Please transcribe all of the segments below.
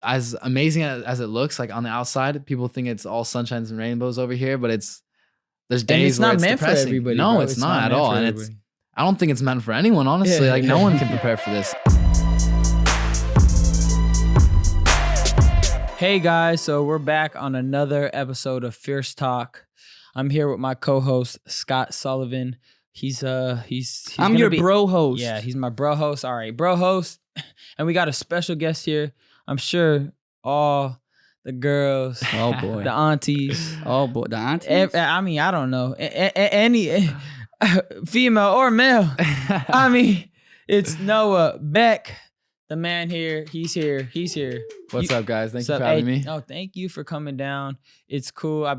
as amazing as it looks, like on the outside, people think it's all sunshines and rainbows over here, but there's days where it's meant depressing. for everybody. No, bro. it's not at meant all. for And everybody. I don't think it's meant for anyone, honestly. Yeah. Like no one can prepare for this. Hey guys, so we're back on another episode of Fierce Talk. I'm here with my co-host Scott Sullivan. He's I'm your bro host. Yeah, he's my bro host. All right, bro host. And we got a special guest here. I'm sure all the girls, Oh boy. the aunties, Oh boy, the aunties. I mean, I don't know, any female or male. I mean, it's Noah Beck. The man here, he's here. What's up, guys? Thank you So, for having hey, me. No, thank you for coming down. It's cool.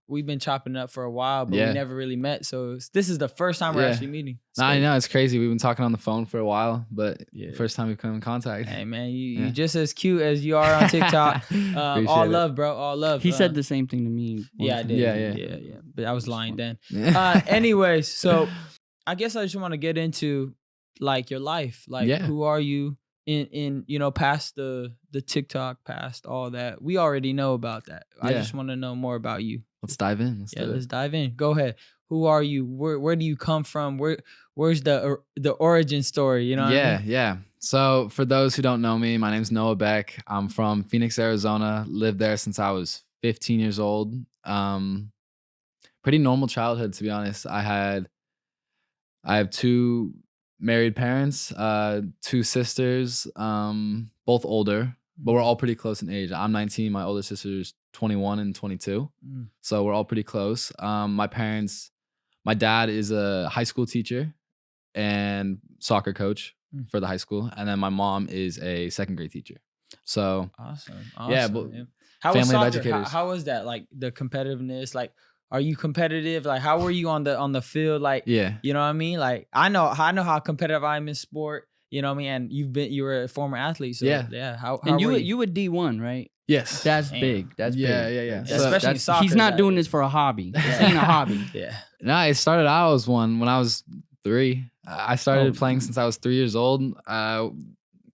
We've been chopping up for a while, but Yeah. we never really met. So this is the first time we're Yeah. actually meeting. Nah, I know it's crazy. We've been talking on the phone for a while, but Yeah. first time we've come in contact. Hey man, you Yeah. just as cute as you are on TikTok. All Appreciate it. love, bro. All love. He said the same thing to me. Yeah, I one did. time. Yeah. But I was lying then. Yeah. Anyways, so I guess I just want to get into like your life. Like, Yeah. who are you in past the TikTok, past all that? We already know about that. I Yeah. just want to know more about you. Let's dive in. Let's dive in. Go ahead. Who are you? Where do you come from? Where's the origin story? You know what I mean? Yeah. So for those who don't know me, my name's Noah Beck. I'm from Phoenix, Arizona. Lived there since I was 15 years old. Pretty normal childhood, to be honest. I have two married parents, two sisters, both older, but we're all pretty close in age. I'm 19. My older sister's 21 and 22. Mm. So we're all pretty close. My dad is a high school teacher and soccer coach for the high school. And then my mom is a second grade teacher. So Awesome. Yeah, but how was family of soccer? educators. How was that? Like the competitiveness? Like, are you competitive? Like, how were you on the field? Like, yeah. you know what I mean? Like, I know how competitive I am in sport. You know what I mean? And you were a former athlete. So Yeah. How And were you were D1, right? Yes. That's Damn. big. That's Yeah. big. So Especially That's- soccer, he's not that doing is. this for a hobby. This Yeah. ain't a hobby. Yeah. No, it started out as one when I was 3. I started playing since I was 3 years old.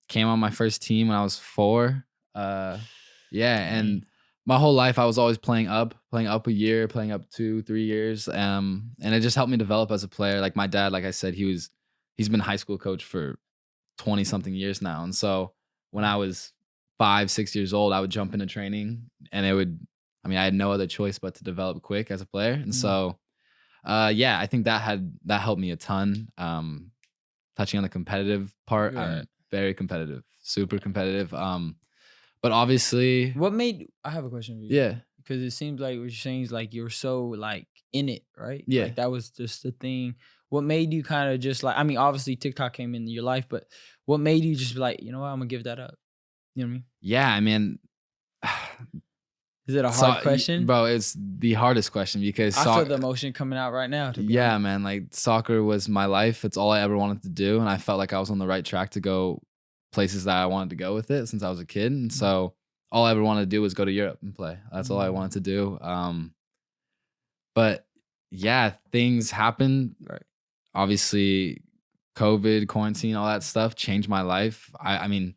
Came on my first team when I was 4. And my whole life I was always playing up a year, playing up 2-3 years. And it just helped me develop as a player. Like my dad, like I said, he's been high school coach for 20 something years now. And so when I was 5-6 years old, I would jump into training and I had no other choice but to develop quick as a player. And so I think that helped me a ton. Touching on the competitive part, Right. I'm very competitive, super competitive. But obviously, I have a question for you. yeah, Because it seems like what you're saying is like you're so like in it, right? Yeah. Like that was just the thing. What made you kind of just like, I mean, obviously TikTok came into your life, but what made you just be like, you know what, I'm gonna give that up? You know what I mean? yeah. I mean, Is it a hard question? bro. It's the hardest question because I feel the emotion coming out right now. To be yeah, honest. man. Like soccer was my life. It's all I ever wanted to do, and I felt like I was on the right track to go places that I wanted to go with it since I was a kid. And so all I ever wanted to do was go to Europe and play. That's all I wanted to do. But yeah, things happened. Right. Obviously, COVID, quarantine, all that stuff changed my life. I mean,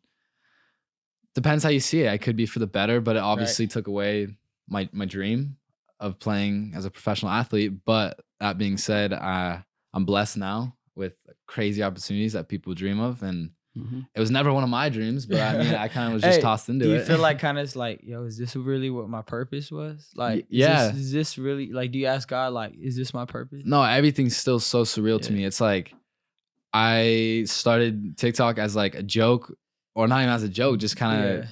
depends how you see it. I could be for the better, but it obviously took away my dream of playing as a professional athlete. But that being said, I'm blessed now with crazy opportunities that people dream of. And it was never one of my dreams, but I mean, I kind of was just tossed into it. Do you feel like kind of like, yo, is this really what my purpose was? Like, yeah. is this really, like, do you ask God, like, is this my purpose? No, everything's still so surreal to me. It's like I started TikTok as like a joke, or not even as a joke, just kind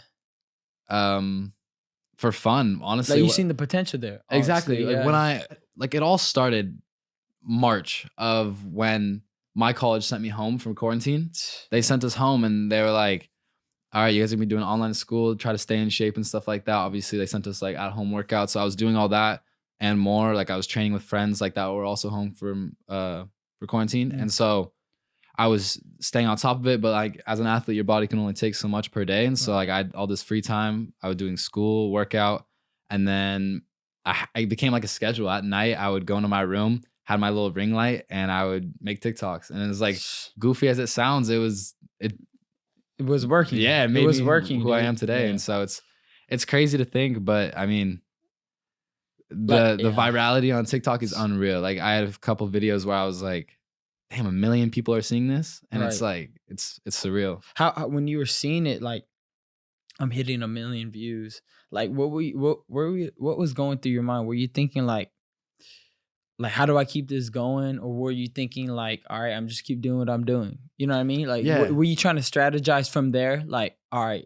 of for fun, honestly. Like, you seen the potential there. Exactly. honestly, Like it all started March of when my college sent me home from quarantine. They sent us home and they were like, all right, you guys are gonna be doing online school, try to stay in shape and stuff like that. Obviously, they sent us like at home workouts. So I was doing all that and more. Like I was training with friends like that were also home for quarantine. And so I was staying on top of it, but like as an athlete, your body can only take so much per day. And so like I had all this free time. I was doing school, workout, and then I became like a schedule. At night, I would go into my room, had my little ring light, and I would make TikToks. And it was like goofy as it sounds, it It was working. Yeah, it it made was me working. who I dude. am today. Yeah. And so it's crazy to think, but I mean, the Yeah. virality on TikTok is unreal. Like I had a couple videos where I was like, damn, 1 million people are seeing this. And it's Right. like, it's surreal. How when you were seeing it, like I'm hitting 1 million views. Like what was going through your mind? Were you thinking like how do I keep this going? Or were you thinking like, all right, I'm just keep doing what I'm doing? You know what I mean? Like Yeah. were you trying to strategize from there? Like, all right,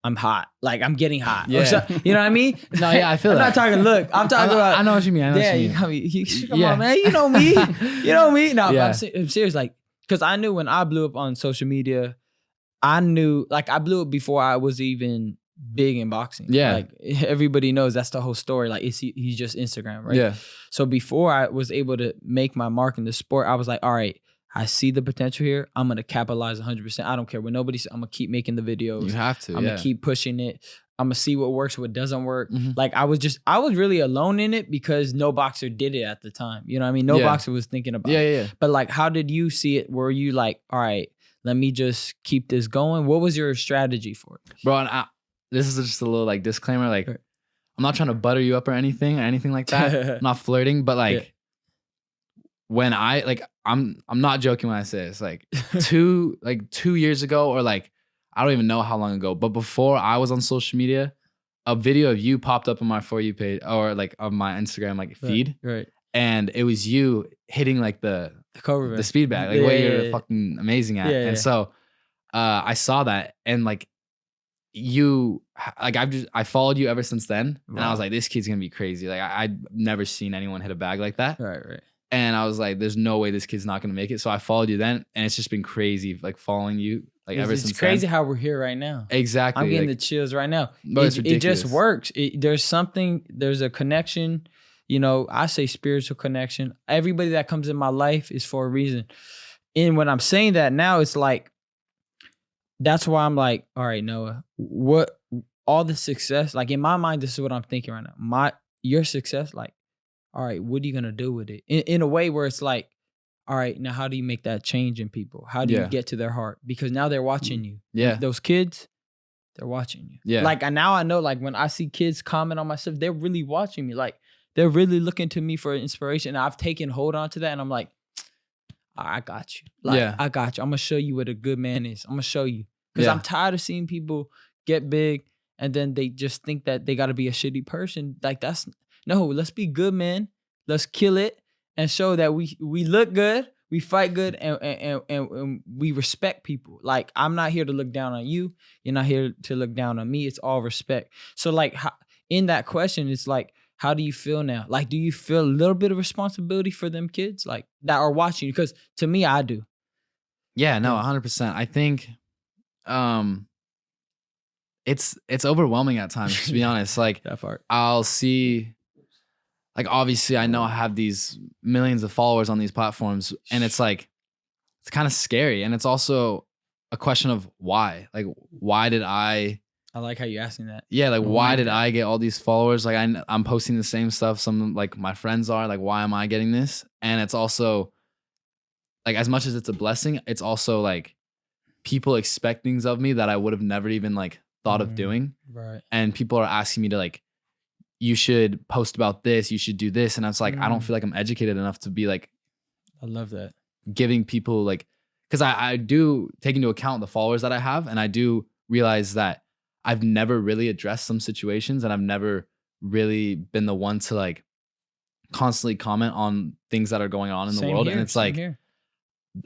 I'm hot. Like I'm getting hot. Yeah. Or so, you know what I mean? No, yeah, I feel I'm that. not talking look. I'm talking about I know what you mean. I know yeah, what you you mean. got me. Come Yeah. on, man. You know me. You know me. No, Yeah. I'm serious. Like, because I knew when I blew up on social media, I knew like I blew up before I was even big in boxing. Yeah. Like everybody knows that's the whole story. Like he's just Instagram, right? Yeah. So before I was able to make my mark in the sport, I was like, all right, I see the potential here. I'm gonna capitalize 100%. I don't care what nobody says. I'm gonna keep making the videos. You have to. I'm yeah. gonna keep pushing it. I'm gonna see what works, what doesn't work. Mhm. Like I was really alone in it because no boxer did it at the time. You know what I mean? No Yeah. boxer was thinking about Yeah, it. yeah, yeah. But like, how did you see it? Were you like, all right, let me just keep this going? What was your strategy for it? Bro, and this is just a little like disclaimer. Like, Right. I'm not trying to butter you up or anything like that. I'm not flirting, but like, Yeah. when I like, I'm not joking when I say this. Like 2 years ago, or like, I don't even know how long ago, but before I was on social media, a video of you popped up on my For You page or like on my Instagram like feed, Right. and it was you hitting like the Cover the speed bag, like Yeah, what yeah, you're yeah. fucking amazing at. Yeah, yeah. And so I saw that, and like you, like I followed you ever since then, and I was Wow. like, this kid's gonna be crazy. Like I'd never seen anyone hit a bag like that, Right. and I was like, there's no way this kid's not gonna make it. So I followed you then, and it's just been crazy, like following you like ever It's since. crazy then. how we're here right now. Exactly. I'm getting like, the chills right now. Bro, it's It just ridiculous. works. There's a connection. You know, I say spiritual connection. Everybody that comes in my life is for a reason. And when I'm saying that now, it's like, that's why I'm like, all right, Noah, what all the success, like in my mind, this is what I'm thinking right now. Your success, like, all right, what are you gonna do with it? In a way where it's like, all right, now how do you make that change in people? How do you Yeah. get to their heart? Because now they're watching you. Yeah. Those kids, they're watching you. Yeah. Like, and now I know, like, when I see kids comment on my stuff, they're really watching me. Like, they're really looking to me for inspiration. And I've taken hold on to that. And I'm like, I got you. Like, Yeah. I got you. I'm going to show you what a good man is. I'm going to show you. Because Yeah. I'm tired of seeing people get big and then they just think that they got to be a shitty person. Like, no, let's be good, man. Let's kill it and show that we look good. We fight good and we respect people. Like, I'm not here to look down on you. You're not here to look down on me. It's all respect. So like, in that question, it's like, how do you feel now? Like, do you feel a little bit of responsibility for them kids like that are watching you? Because to me, I do. Yeah, no, 100%. I think it's overwhelming at times, to be honest. Like, That part. I'll see, like, obviously I know I have these millions of followers on these platforms, and it's like, it's kind of scary. And it's also a question of why. Like, why did I like how you asking that. Yeah, like, why did that. I get all these followers? Like, I'm posting the same stuff some, like, my friends are. Like, why am I getting this? And it's also, like, as much as it's a blessing, it's also, like, people expect things of me that I would have never even, like, thought of doing. Right. And people are asking me to, like, you should post about this, you should do this. And it's like, I don't feel like I'm educated enough to be, like, I love that. giving people, like, because I do take into account the followers that I have, and I do realize that I've never really addressed some situations, and I've never really been the one to, like, constantly comment on things that are going on in the world. And it's like,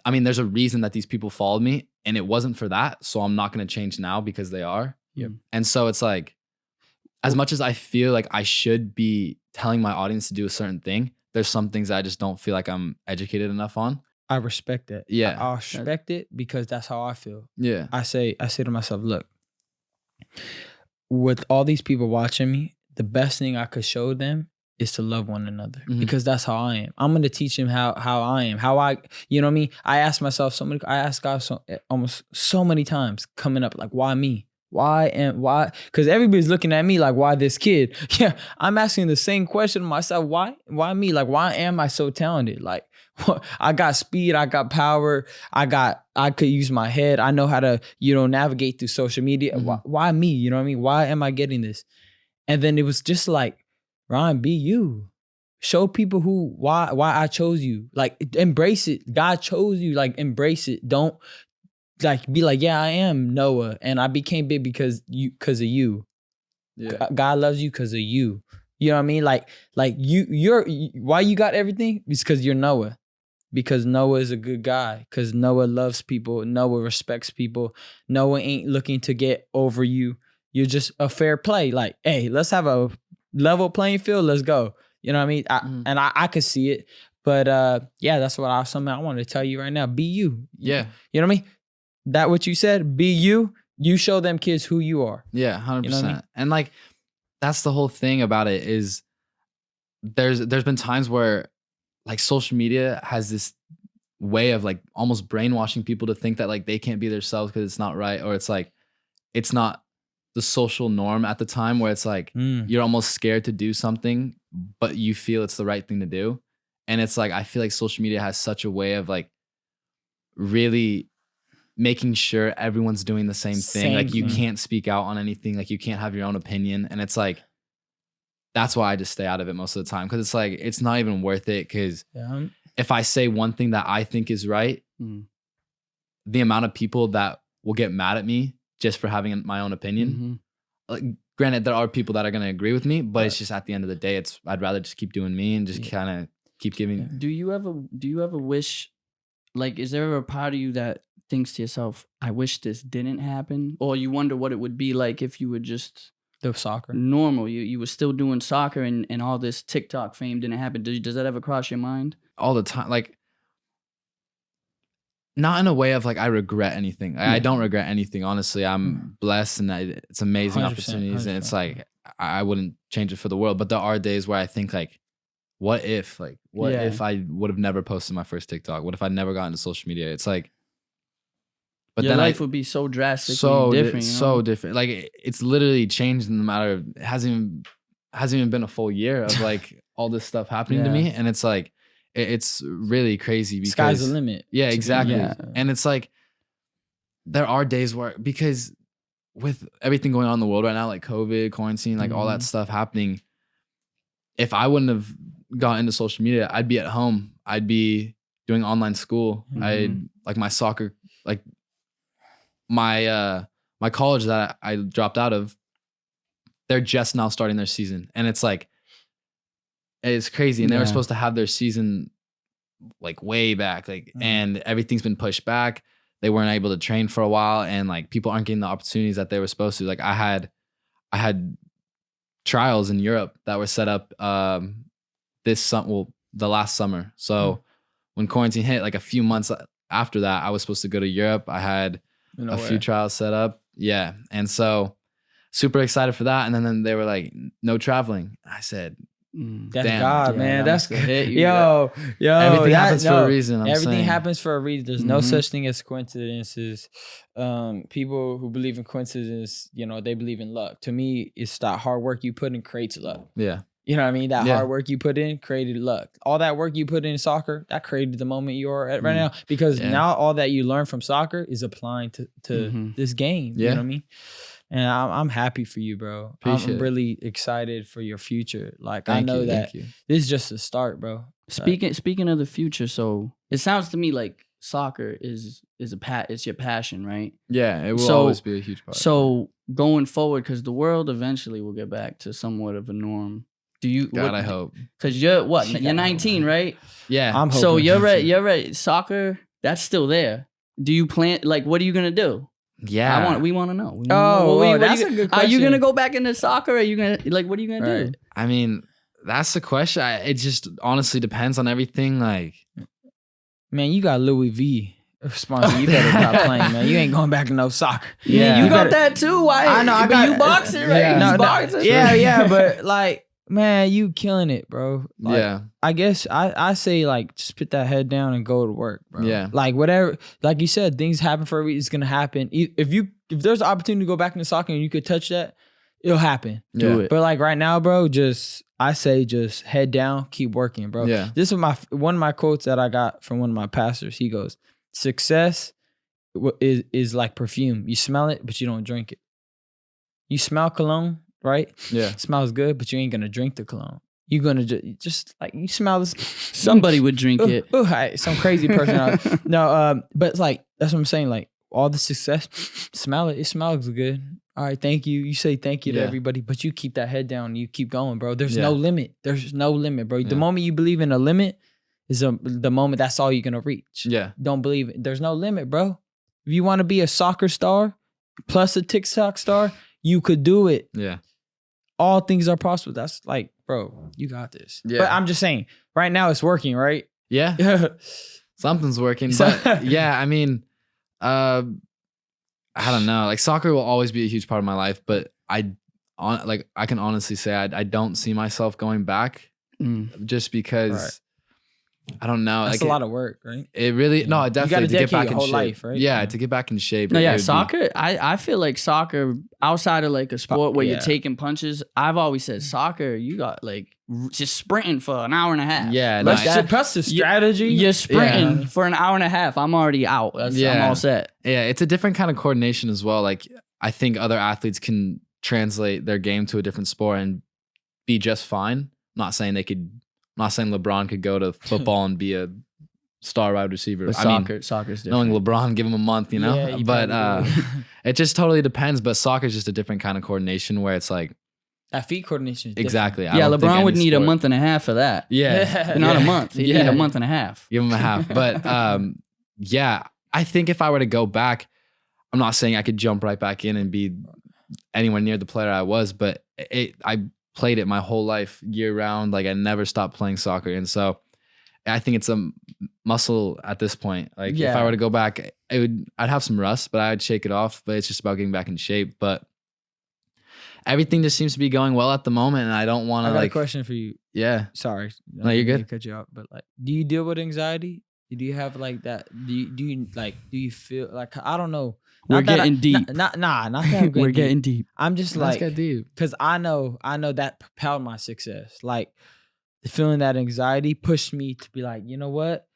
I mean, there's a reason that these people followed me, and it wasn't for that. So I'm not going to change now because they are. Yep. And so it's like, as much as I feel like I should be telling my audience to do a certain thing, there's some things that I just don't feel like I'm educated enough on. I respect that. Yeah. I respect it because that's how I feel. Yeah. I say to myself, look, with all these people watching me, the best thing I could show them is to love one another because that's how I am. I'm going to teach them how I am, how I, you know what I mean? I ask myself I ask God almost so many times coming up, like, why me? Why? Because everybody's looking at me like, why this kid? Yeah, I'm asking the same question to myself. Why me? Like, why am I so talented? Like, I got speed, I got power, I could use my head. I know how to, navigate through social media. Why me? You know what I mean? Why am I getting this? And then it was just like, Ryan, be you. Show people why I chose you. Like, embrace it. God chose you. Like, embrace it. Don't be like, yeah, I am Noah, and I became big because of you. Yeah. God loves you because of you. You know what I mean? Like you're why you got everything? It's because you're Noah. Because Noah is a good guy. Because Noah loves people. Noah respects people. Noah ain't looking to get over you. You're just a fair play. Like, hey, let's have a level playing field. Let's go. You know what I mean? And I could see it. But yeah, that's something I want to tell you right now. Be you. Yeah. You know what I mean? That what you said, be you. You show them kids who you are. Yeah, 100%. You know what I mean? And like, that's the whole thing about it is there's been times where like social media has this way of like almost brainwashing people to think that like they can't be themselves because it's not right, or it's like it's not the social norm at the time, where it's like you're almost scared to do something, but you feel it's the right thing to do. And it's like, I feel like social media has such a way of like really making sure everyone's doing the same thing. Like you can't speak out on anything. Like you can't have your own opinion. And it's like, that's why I just stay out of it most of the time. Cause it's like, it's not even worth it. Cause if I say one thing that I think is right, the amount of people that will get mad at me just for having my own opinion. Like, granted, there are people that are going to agree with me, but it's just at the end of the day, I'd rather just keep doing me and just kind of keep giving. Do you ever wish, like, is there ever a part of you that thinks to yourself, I wish this didn't happen? Or you wonder what it would be like if you were just the soccer normal, you were still doing soccer and all this TikTok fame didn't happen? Does that ever cross your mind? All the time. Like, not in a way of like I regret anything. I don't regret anything. Honestly, I'm blessed and it's amazing 100%, opportunities. 100%. And it's like, I wouldn't change it for the world. But there are days where I think like, what if I would have never posted my first TikTok? What if I'd never gotten to social media? It's like, but your then life would be so drastically different. So different. Like it's literally changed in the matter of, it hasn't even been a full year of like all this stuff happening to me. And it's like, it's really crazy because sky's the limit. Yeah, exactly. Yeah. And it's like, there are days where, because with everything going on in the world right now, like COVID, quarantine, like all that stuff happening, if I wouldn't have got into social media, I'd be at home. I'd be doing online school. I'd like my soccer, like my college that I dropped out of, they're just now starting their season. And it's like, it's crazy. And they were supposed to have their season like way back, like, and everything's been pushed back. They weren't able to train for a while, and like people aren't getting the opportunities that they were supposed to. Like I had trials in Europe that were set up the last summer. So when quarantine hit, like a few months after that, I was supposed to go to Europe. I had a few trials set up. Yeah. And so super excited for that. And then they were like, no traveling. I said, that's damn. God, man. That's hit you. yo. Everything happens for a reason. Everything happens for a reason. There's no such thing as coincidences. People who believe in coincidences, they believe in luck. To me, it's that hard work you put in creates luck. Yeah. You know what I mean? That hard work you put in created luck. All that work you put in soccer, that created the moment you are at right now. Because now all that you learn from soccer is applying to this game. You know what I mean? And I'm happy for you, bro. I'm really excited for your future. Like, I know that this is just a start, bro. Speaking of the future, so it sounds to me like soccer is your passion, right? Yeah, it will always be a huge part. So going forward, because the world eventually will get back to somewhat of a norm. I hope. Because you're what? You're 19, right? Yeah. I'm hoping. So you're right. Soccer, that's still there. Do you plan? Like, what are you gonna do? Yeah, we want to know. That's a good question. Are you gonna go back into soccer? Are you gonna what are you gonna do? I mean, that's the question. It just honestly depends on everything. Like, man, you got Louis V sponsor. You better stop playing, man. You ain't going back to no soccer. Yeah, you got that too. I know. But you boxing, right? Yeah, boxing. Yeah, but like, man, you killing it, bro. Like, yeah. I guess I say like just put that head down and go to work, bro. Yeah. Like whatever, like you said, things happen for a reason. It's gonna happen. If there's an opportunity to go back into soccer and you could touch that, it'll happen. Do it. But like right now, bro, I say just head down, keep working, bro. Yeah. This is one of my quotes that I got from one of my pastors. He goes, "Success is like perfume. You smell it, but you don't drink it. You smell cologne, right? Yeah. It smells good, but you ain't gonna drink the cologne. You're gonna just like you smell this. Somebody would drink it. Some crazy person. No, but it's like that's what I'm saying. Like all the success, smell it. It smells good. All right, thank you. You say thank you to everybody, but you keep that head down and you keep going, bro. There's no limit. There's no limit, bro. The moment you believe in a limit is the moment that's all you're gonna reach. Yeah. Don't believe it. There's no limit, bro. If you want to be a soccer star plus a TikTok star, you could do it. Yeah. All things are possible. That's like, bro, you got this. Yeah. But I'm just saying, right now it's working, right? Yeah. Something's working. But yeah, I mean, I don't know. Like soccer will always be a huge part of my life, but I can honestly say I don't see myself going back just because I don't know. That's like a lot of work, right? It really no, definitely to get back in whole shape. Life, right? Yeah, to get back in shape. No, yeah, soccer. I feel like soccer outside of like a sport where you're taking punches. I've always said soccer. You got like just sprinting for an hour and a half. Yeah, that's the strategy. You're sprinting for an hour and a half. I'm already out. I'm all set. Yeah, it's a different kind of coordination as well. Like I think other athletes can translate their game to a different sport and be just fine. Not saying LeBron could go to football and be a star wide receiver. But soccer's different. Knowing LeBron, give him a month, you know? Yeah, but it just totally depends. But soccer is just a different kind of coordination where it's like that feet coordination is exactly. Yeah, LeBron would need a month and a half for that. Yeah. Not a month. He'd need a month and a half. Give him a half. But yeah, I think if I were to go back, I'm not saying I could jump right back in and be anywhere near the player I was, but I played it my whole life year round. Like I never stopped playing soccer. And so I think it's a muscle at this point. Like if I were to go back, I'd have some rust, but I'd shake it off. But it's just about getting back in shape. But everything just seems to be going well at the moment. And I don't want to I got a question for you. Yeah. Sorry. No, you're good. Cut you off, but like, do you deal with anxiety? Do you have like that? Do you feel like, I don't know. We're getting deep. Not that we're getting deep. I'm just Let's like, get deep. because I know that propelled my success. Like feeling that anxiety pushed me to be like, you know what?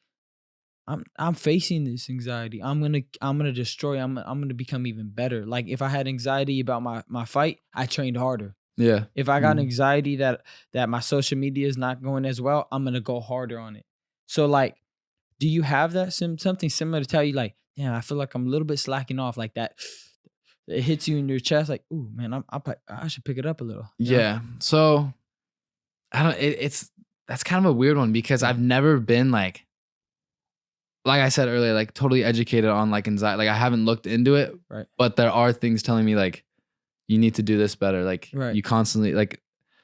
I'm facing this anxiety. I'm gonna destroy. I'm gonna become even better. Like if I had anxiety about my fight, I trained harder. Yeah. If I got anxiety that my social media is not going as well, I'm gonna go harder on it. So like, do you have that something similar to tell you like, yeah, I feel like I'm a little bit slacking off like that? It hits you in your chest like, ooh, man, I should pick it up a little. Yeah. So I don't. That's kind of a weird one because I've never been like I said earlier, like totally educated on like anxiety. Like I haven't looked into it, right? But there are things telling me like you need to do this better. Like you constantly like.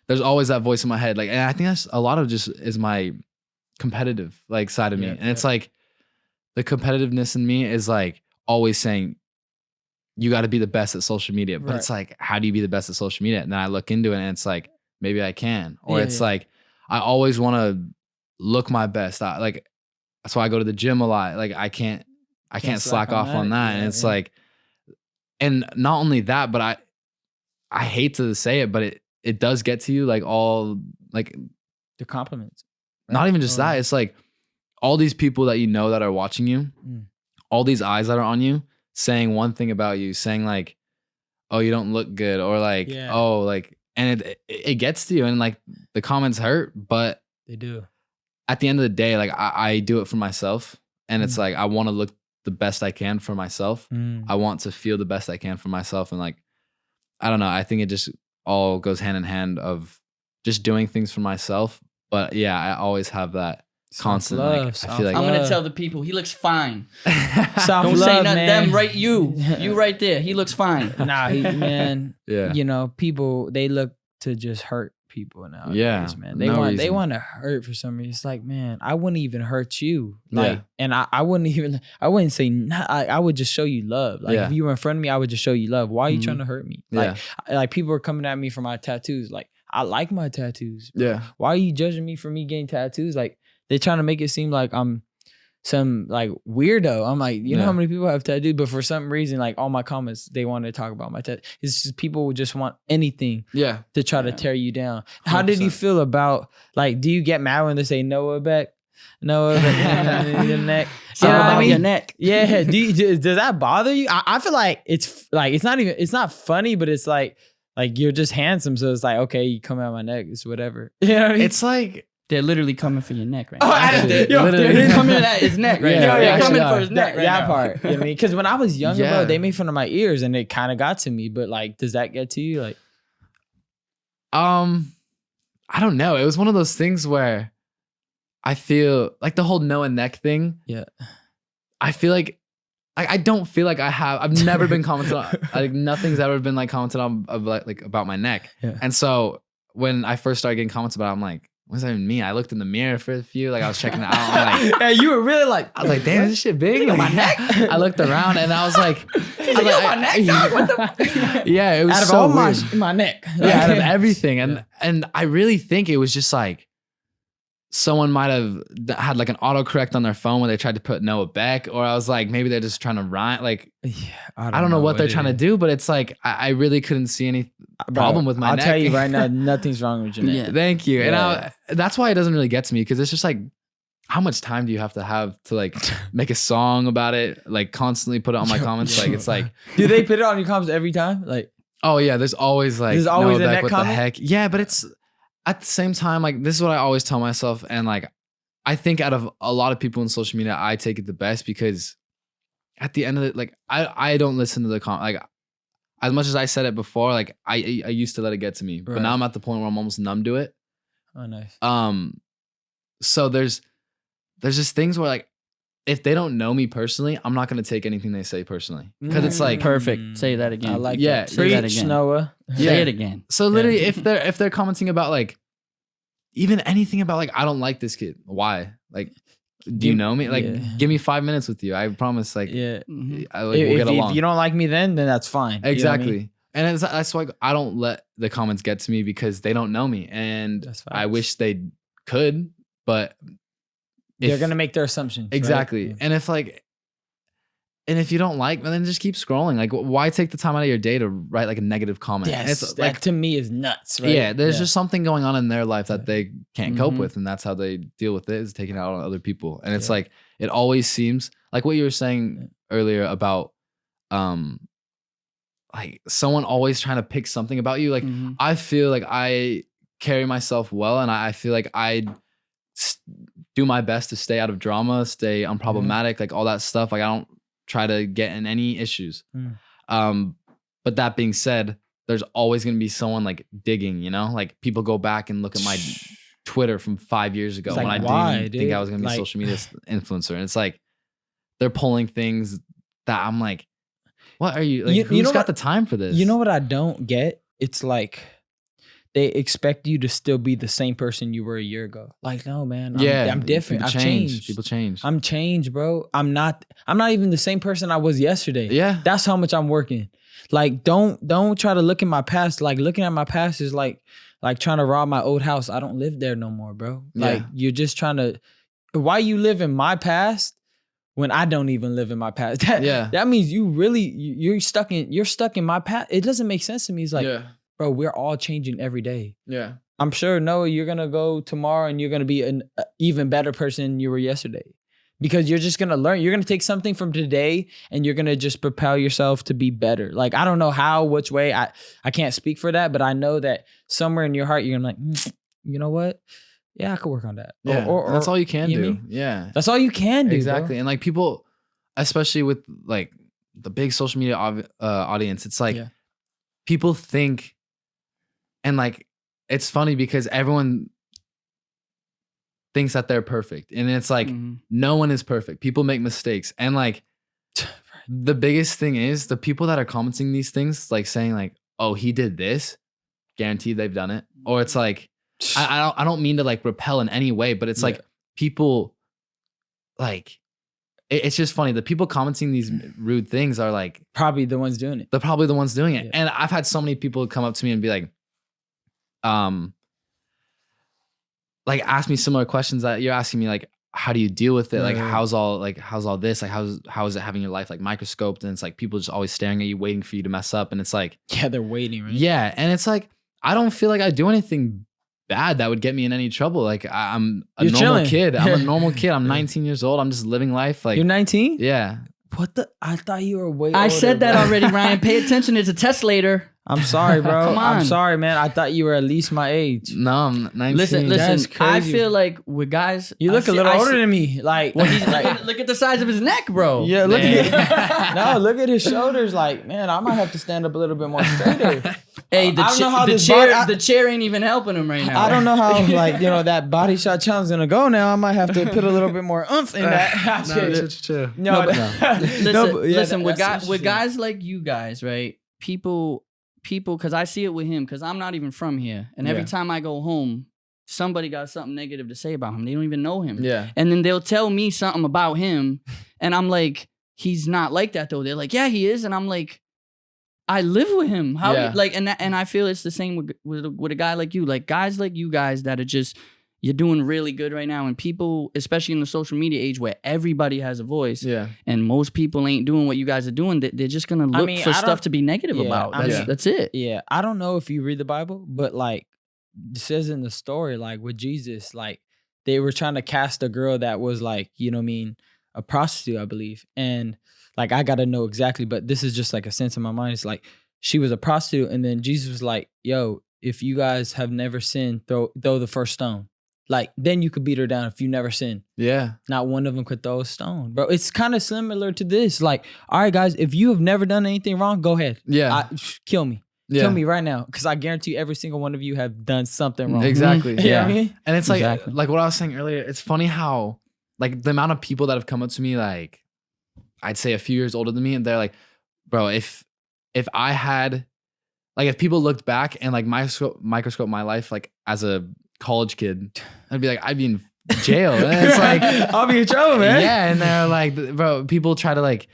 There's always that voice in my head. Like, and I think that's a lot of just is my competitive like side of me, and it's like the competitiveness in me is like always saying you got to be the best at social media, but it's like, how do you be the best at social media? And then I look into it and it's like, maybe I can, or it's like, I always want to look my best. Like, that's why I go to the gym a lot. Like I can't slack off on that. And it's like, and not only that, but I hate to say it, but it does get to you like all like the compliments. Right? Not even just that. It's like all these people that you know that are watching you, all these eyes that are on you, saying one thing about you, saying like, oh, you don't look good, or like, oh, like, and it gets to you, and like the comments hurt, but they do. At the end of the day, like I do it for myself, and it's like I want to look the best I can for myself. I want to feel the best I can for myself, and like, I don't know. I think it just all goes hand in hand of just doing things for myself. But yeah, I always have that constant. Like, I feel like I'm gonna tell the people he looks fine. Don't say nothing. Them, right? You right there. He looks fine. Nah, man. Yeah. You know, people they look to just hurt people nowadays. Yeah, man. They want to hurt for some reason. It's like, man, I wouldn't even hurt you. Like, and I wouldn't say nah, I would just show you love. Like if you were in front of me, I would just show you love. Why are you trying to hurt me? Like people are coming at me for my tattoos. Like I like my tattoos. Yeah. Why are you judging me for me getting tattoos? Like they're trying to make it seem like I'm some like weirdo. I'm like, you know how many people have tattoos, but for some reason, like all my comments, they want to talk about my tattoo. It's just people would just want anything to try to tear you down. 100%. How did you feel about, like, do you get mad when they say Noah Beck? Noah Beck, your neck. You know what I mean? Your neck. Yeah. Does that bother you? I feel like it's not funny, but it's like you're just handsome. So it's like, okay, you come out my neck. It's whatever. You know what I mean? It's like, they're literally coming for your neck right now. They're coming at his neck right now. They're coming for his neck right now. That part. You know what I mean? Because when I was younger, bro, they made fun of my ears and it kind of got to me. But like, does that get to you? Like, I don't know. It was one of those things where I feel like the whole Noah neck thing. Yeah. I feel like I don't feel like I've never been commented on, like nothing's ever been like commented on about my neck. Yeah. And so when I first started getting comments about it, I'm like, what does that even mean? I looked in the mirror for a few, like I was checking it out. I'm like, yeah, you were really like, I was like, damn, is this shit big? Like, my neck? I looked around and I was like, my neck, dog. What the yeah, it was out of so all weird. my neck. Yeah, out of everything. And I really think it was just like, someone might have had like an autocorrect on their phone when they tried to put Noah Beck, or I was like, maybe they're just trying to rhyme. Like, I don't know what they're trying to do, but it's like, I really couldn't see any problem with my neck. I'll tell you right now, nothing's wrong with your neck. Yeah, thank you. And that's why it doesn't really get to me, because it's just like, how much time do you have to like make a song about it? Like constantly put it on my comments. Like, it's like, do they put it on your comments every time? Like, oh yeah, there's always like, there's always Noah a Beck, neck what comment? the heck? Yeah, but it's, at the same time, like, this is what I always tell myself. And like, I think out of a lot of people in social media, I take it the best, because at the end of it, like, I don't listen to the like, as much as I said it before, like I used to let it get to me, but now I'm at the point where I'm almost numb to it. Oh, nice. So there's just things where, like, if they don't know me personally, I'm not going to take anything they say personally, because it's like, perfect. Say that again. I like that. Say that again. Noah. Say it again. So literally, if they're commenting about like, even anything about like, I don't like this kid. Why? Like, do you know me? Like, give me 5 minutes with you. I promise. Like, yeah, we'll get along. If you don't like me, then that's fine. Exactly. You know what I mean? And that's why I don't let the comments get to me, because they don't know me, and I wish they could, but they're gonna make their assumptions. Exactly. Right? And if you don't like, then just keep scrolling. Like, why take the time out of your day to write like a negative comment? Yes, it's that like, to me is nuts. Right? Yeah, there's just something going on in their life that they can't cope with, and that's how they deal with it, is taking it out on other people. And it's like, it always seems like what you were saying earlier about, like someone always trying to pick something about you. Like, I feel like I carry myself well, and I feel like I do my best to stay out of drama, stay unproblematic, like all that stuff. Like, I don't try to get in any issues. But that being said, there's always going to be someone like digging, you know, like people go back and look at my Twitter from 5 years ago, when I didn't think I was going to be a social media influencer. And it's like, they're pulling things that I'm like, what are you, like, who's got the time for this? You know what I don't get? It's like, they expect you to still be the same person you were a year ago. Like, no, man. I'm different. I've changed. People change. I'm changed, bro. I'm not even the same person I was yesterday. Yeah. That's how much I'm working. Like, don't try to look at my past. Like, looking at my past is like trying to rob my old house. I don't live there no more, bro. Like, you're just trying to, why you live in my past when I don't even live in my past? That means you're stuck in my past. It doesn't make sense to me. It's like, bro, we're all changing every day. Yeah. I'm sure, Noah, you're going to go tomorrow and you're going to be an even better person than you were yesterday. Because you're just going to learn. You're going to take something from today and you're going to just propel yourself to be better. Like, I don't know how, which way. I can't speak for that, but I know that somewhere in your heart, you're going to be like, you know what? Yeah, I could work on that. Yeah, or that's all you can do. Yeah. That's all you can do, exactly. Bro. And like, people, especially with like the big social media audience, it's like people think, and like, it's funny because everyone thinks that they're perfect. And it's like, no one is perfect. People make mistakes. And like, the biggest thing is the people that are commenting these things, like saying like, oh, he did this, guaranteed they've done it. Or it's like, I don't mean to like repel in any way, but it's like, people like, it's just funny. The people commenting these rude things are like, probably the ones doing it. They're probably the ones doing it. And I've had so many people come up to me and be like ask me similar questions that you're asking me. Like, how do you deal with it? Like, Right. how's all this? Like, how is it having your life like microscoped? And it's like people just always staring at you, waiting for you to mess up. And it's like, Yeah, they're waiting, right? yeah. And it's like, I don't feel like I do anything bad that would get me in any trouble. Like, I'm a You're normal chilling. kid. I'm a normal kid. I'm 19 years old. I'm just living life. Like, You're 19? yeah. What the? I thought you were way I older, said that bro. already, Ryan. Pay attention. It's a test later. I'm sorry, bro. Come I'm on. sorry, man. I thought you were at least my age. No, I'm 19. Listen. That's I crazy. feel like with guys, You look a little older than me. Like, Well, he's like, look at the size of his neck, bro. yeah, look Man. at no, look at his shoulders. Like, man, I might have to stand up a little bit more straighter. Hey, I don't know how the this chair, body- the chair ain't even helping him right now. I don't know how, like, that body shot challenge is gonna go now. I might have to put a little bit more oomph in that. chill. No, Listen, with that's guys like you guys, right? People, because I see it with him, because I'm not even from here, and every Yeah. time I go home, somebody got something negative to say about him. They don't even know him, Yeah. and then they'll tell me something about him, and I'm like, he's not like that though. They're like, yeah, he is, and I'm like, I live with him. How Yeah. like, and I feel it's the same with a guy like you, like guys like you guys that are just. You're doing really good right now, and people, especially in the social media age where everybody has a voice, Yeah. and most people ain't doing what you guys are doing, they're just gonna look mean, for I stuff don't- to be negative yeah, about. I mean- That's it. Yeah, I don't know if you read the Bible, but like it says in the story, like with Jesus, like they were trying to cast a girl that was like, a prostitute, I believe. And like I gotta know exactly, but this is just like a sense in my mind. It's like she was a prostitute, and then Jesus was like, yo, if you guys have never sinned, throw the first stone. Like then you could beat her down if you never sinned. Yeah. Not one of them could throw a stone, bro. It's kind of similar to this. Like, all right, guys, if you have never done anything wrong, go ahead. Yeah. Kill me. Yeah. Kill me right now. Because I guarantee every single one of you have done something wrong. Exactly. You know Yeah. what I mean? And it's like Exactly. like what I was saying earlier, it's funny how like the amount of people that have come up to me like I'd say a few years older than me, and they're like, bro, if I had like if people looked back and like microscope my life like as a college kid, I'd be like, I'd be in jail. And it's like I'll be in trouble, man. yeah, and they're like, bro, people try to like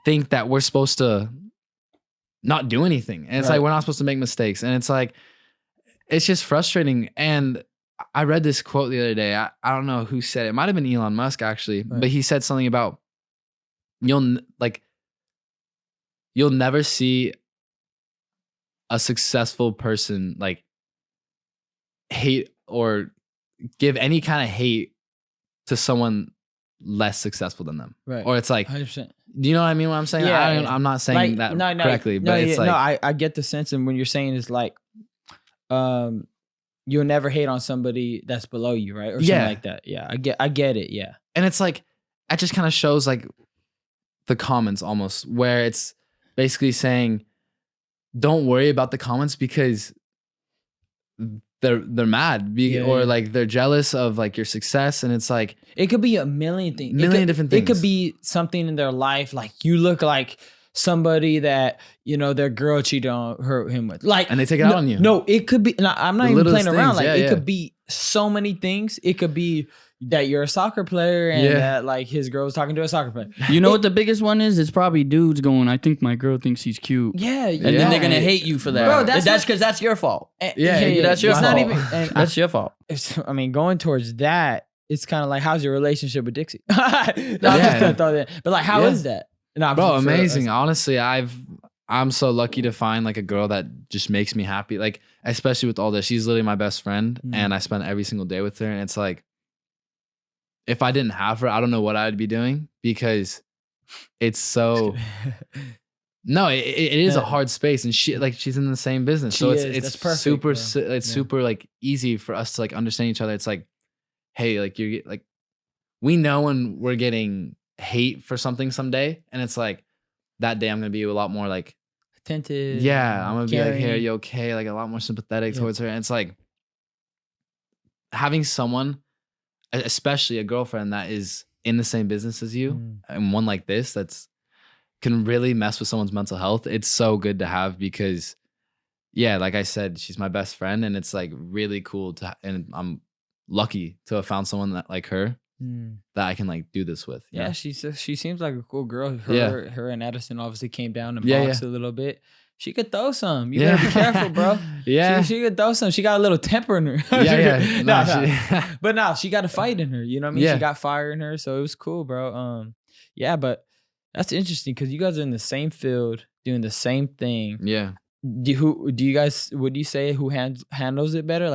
think that we're supposed to not do anything. And it's Right. like we're not supposed to make mistakes. And it's like it's just frustrating. And I read this quote the other day. I don't know who said it. It might have been Elon Musk actually, Right. but he said something about you'll never see a successful person like hate or give any kind of hate to someone less successful than them. Right. Or it's like, 100%. do you know what I mean? What I'm saying? Yeah, yeah. I'm not saying that correctly, but it's like, I get the sense, and when you're saying is like, you'll never hate on somebody that's below you, right? Or something Yeah. like that. Yeah, I get it. Yeah. and it's like, that just kind of shows like the comments almost, where it's basically saying, don't worry about the comments because they're mad Yeah, or yeah. like they're jealous of like your success, and it's like It could be a million things. Million different It could things. be something in their life, like you look like somebody that their girl cheated on him with, like, and they take it out on you. No, it could be. No, I'm not The even playing littlest around. things, Like yeah, it yeah. could be so many things. It could be that you're a soccer player and Yeah. that like his girl was talking to a soccer player. You know what the biggest one is? It's probably dudes going, I think my girl thinks he's cute. Yeah, And then they're gonna hate you for that. Bro, that's that's because that's your fault. Yeah, that's your it's fault. not even. And That's your fault. I mean, going towards that, it's kind of like, how's your relationship with Dixie? No, I'm Yeah. just gonna throw that. But like, how Yeah. is that? No, Bro, amazing. Honestly, I'm so lucky to find like a girl that just makes me happy. Like, especially with all this, she's literally my best friend, Mm. and I spend every single day with her. And it's like, if I didn't have her, I don't know what I'd be doing, because it's so. No, it is a hard space, and she's in the same business, so She is. it's That's perfect, super bro. it's Yeah. super like easy for us to like understand each other. It's like, hey, like you like, we know when we're getting hate for something someday, and it's like that day I'm gonna be a lot more like, attentive. yeah, I'm gonna be like, hey, are caring. you okay? Like a lot more sympathetic Yeah. towards her, and it's like having someone, especially a girlfriend that is in the same business as you, Mm. and one like this that's can really mess with someone's mental health. It's so good to have, because yeah, like I said, she's my best friend, and it's like really cool and I'm lucky to have found someone that like her Mm. that I can like do this with. you Yeah, know? she seems like a cool girl. Yeah. Her and Edison obviously came down and Yeah, boxed a little bit. she could throw some. You better be careful, bro. Yeah. She could throw some. She got a little temper in her. Yeah. Nah. But no, she got a fight in her. You know what I mean? Yeah. She got fire in her. So it was cool, bro. Yeah, but that's interesting because you guys are in the same field doing the same thing. Yeah. Would you say who handles it better?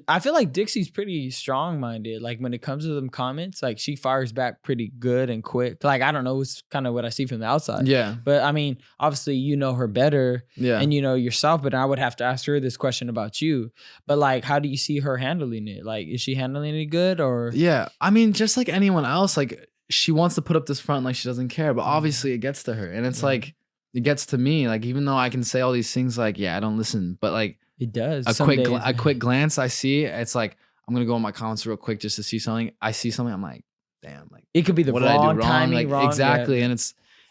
I feel like Dixie's pretty strong-minded. Like when it comes to them comments, like she fires back pretty good and quick. Like I don't know, it's kind of what I see from the outside. Yeah. But I mean, obviously you know her better, and you know yourself. But I would have to ask her this question about you. But like, how do you see her handling it? Like, is she handling it good or? Yeah, I mean, just like anyone else, like she wants to put up this front like she doesn't care, but obviously it gets to her, and it's like it gets to me. Like even though I can say all these things, like I don't listen, but like. It does. A quick glance I see, it's like I'm gonna go on my comments real quick just to see something. I see something, I'm like, damn, like it could be the wrong timing, like, wrong, exactly. Yeah.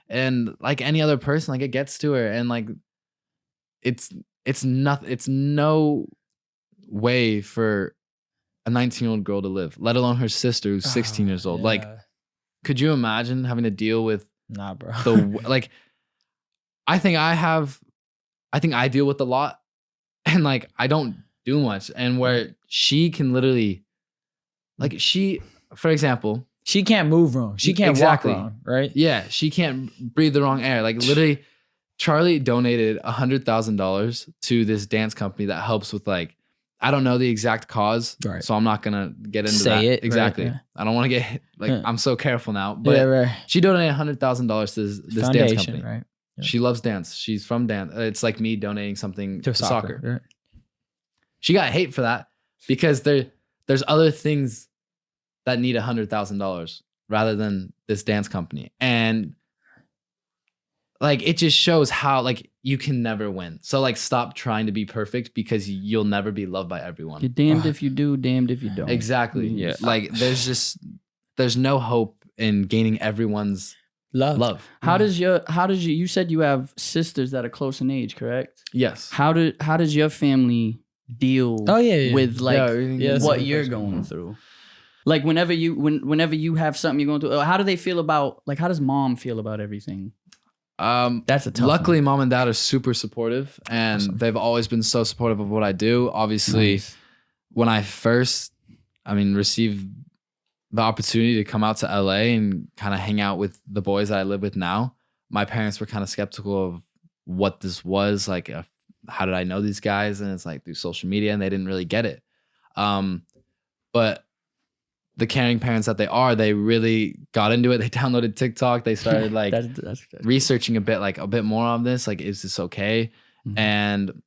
And like any other person, like it gets to her, and like it's no way for a 19-year-old girl to live, let alone her sister who's 16 years old. Yeah. Like, could you imagine having to deal with nah, bro? Like, I think I deal with a lot. And like I don't do much, and where she can literally, like for example, she can't move wrong. She can't walk wrong, right? Yeah, she can't breathe the wrong air. Like literally, Charlie donated $100,000 to this dance company that helps with like, I don't know the exact cause, right. So I'm not gonna get into that. It exactly. Right, yeah. I don't want to get like I'm so careful now, but she donated $100,000 to this dance company, right? Yeah. She loves dance. She's from dance. It's like me donating something to soccer. Right. She got hate for that because there's other things that need $100,000 rather than this dance company. And like, it just shows how like you can never win. So like, stop trying to be perfect because you'll never be loved by everyone. You're damned if you do, damned if you don't. Exactly. Yeah. Like there's no hope in gaining everyone's love. How does you said you have sisters that are close in age, correct? Yes. How does your family deal with like what you're going through? Like whenever you have something you're going through, how do they feel about, like, how does mom feel about everything? That's a tough luckily one. Mom and dad are super supportive, and they've always been so supportive of what I do. Obviously, when I first received the opportunity to come out to LA and kind of hang out with the boys that I live with now, my parents were kind of skeptical of what this was. Like, how did I know these guys? And it's like through social media, and they didn't really get it. But the caring parents that they are, they really got into it. They downloaded TikTok. They started like that's researching a bit more on this. Like, is this okay? Mm-hmm. And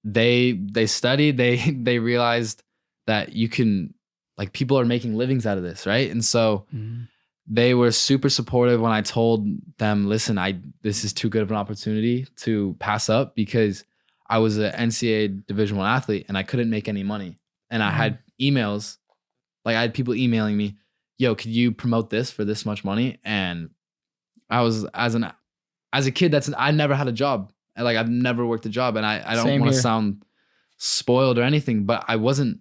they studied, they realized that you can, like, people are making livings out of this, right? And so they were super supportive when I told them, listen, this is too good of an opportunity to pass up, because I was an NCAA Division I athlete and I couldn't make any money. And I had emails, like I had people emailing me, yo, could you promote this for this much money? And I was, as a kid, I never had a job. Like, I've never worked a job, and I don't want to sound spoiled or anything, but I wasn't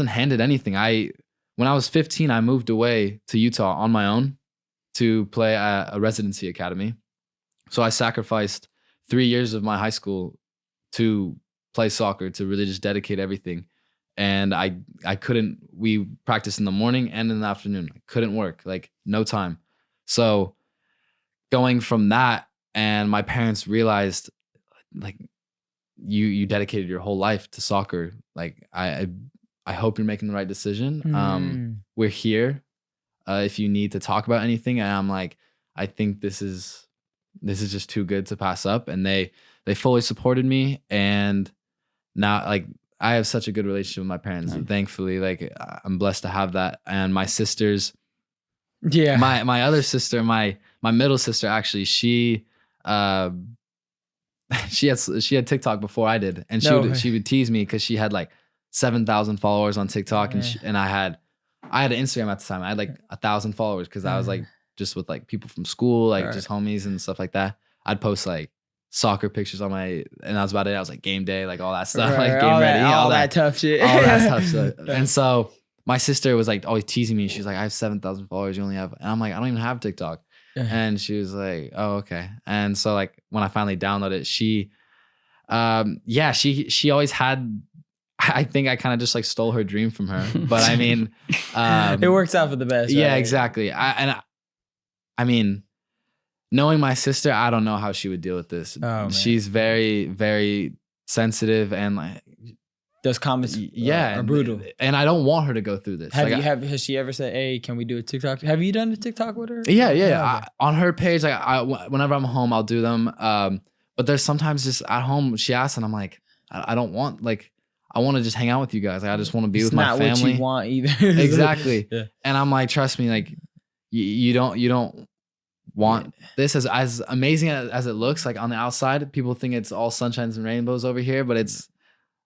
handed anything. When I was 15, I moved away to Utah on my own to play at a residency academy. So I sacrificed 3 years of my high school to play soccer, to really just dedicate everything. And I couldn't, we practiced in the morning and in the afternoon. I couldn't work, like, no time. So going from that, and my parents realized, like, you dedicated your whole life to soccer. Like, I hope you're making the right decision. We're here if you need to talk about anything. And I'm like, I think this is just too good to pass up. And they fully supported me. And now, like, I have such a good relationship with my parents. Nice. Thankfully, like, I'm blessed to have that. And my sisters, my other sister, my middle sister, actually, she had TikTok before I did, and she would tease me because she had like 7,000 followers on TikTok, and I had an Instagram at the time. I had like 1,000 followers because I was like just with like people from school, like just homies and stuff like that. I'd post like soccer pictures on and that was about it. I was like game day, like all that stuff, like game ready, all that tough shit, all that tough stuff. And so my sister was like always teasing me. She's like, I have 7,000 followers. You only have, and I'm like, I don't even have TikTok. And she was like, oh, okay. And so like when I finally downloaded it, she always had, I think I kind of just like stole her dream from her. But I mean, it works out for the best. Yeah, right? exactly. I mean, knowing my sister, I don't know how she would deal with this. Oh, she's very, very sensitive and like those comments are brutal. And I don't want her to go through this. Has she ever said, hey, can we do a TikTok? Have you done a TikTok with her? Yeah. Okay. On her page, like whenever I'm home, I'll do them. But there's sometimes just at home, she asks and I'm like, I don't want, like, I want to just hang out with you guys. Like, I just want to be with my family. It's not what you want either. Exactly. Yeah. And I'm like, trust me, like you don't want this as amazing as it looks. Like on the outside, people think it's all sunshines and rainbows over here, but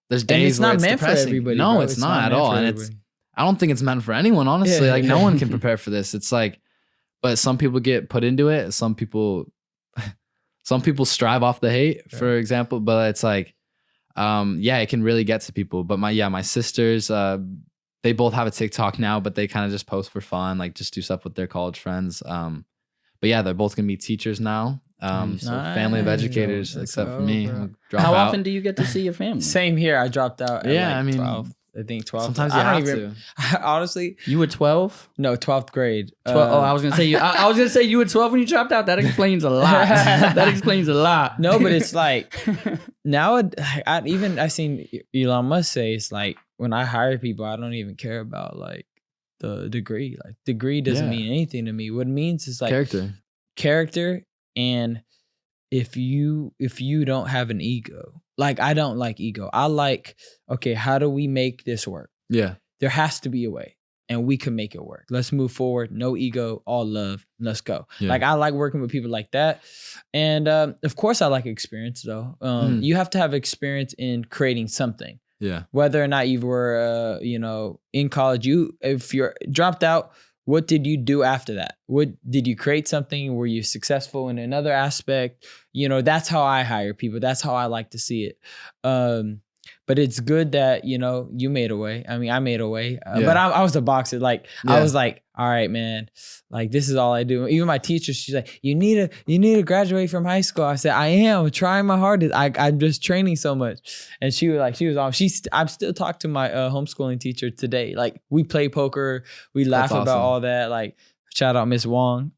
there's days where it's depressing. For everybody. No, it's not at all. And I don't think it's meant for anyone, honestly. Like no one can prepare for this. It's like, but some people get put into it. Some people strive off the hate, for example, but it's like, it can really get to people. But my sisters, they both have a TikTok now, but they kind of just post for fun, like just do stuff with their college friends. But yeah, they're both gonna be teachers now. So family of educators, except for me. How often do you get to see your family? Same here. I dropped out at 12. I think 12. Sometimes you have to. Honestly, you were 12? No, 12th grade. I was gonna say you. I was gonna say you were 12 when you dropped out. That explains a lot. That explains a lot. No, but it's like now. I seen Elon Musk say it's like when I hire people, I don't even care about like the degree. Like degree doesn't mean anything to me. What it means is like character, and if you don't have an ego. Like, I don't like ego. I like, okay, how do we make this work? Yeah. There has to be a way, and we can make it work. Let's move forward. No ego, all love. Let's go. Yeah. Like, I like working with people like that. And of course, I like experience, though. You have to have experience in creating something. Yeah. Whether or not you were, in college, if you're dropped out, what did you do after that? What did you create something? Were you successful in another aspect? That's how I hire people. That's how I like to see it. But it's good that, you made a way. I mean, I made a way. But I was a boxer. Like, I was like, all right, man, like, this is all I do. Even my teacher, she's like, you need to graduate from high school. I said, I am trying my hardest. I'm just training so much. And she was on. I'm still talking to my homeschooling teacher today. Like, we play poker. We laugh about all that. Like, shout out Miss Wong.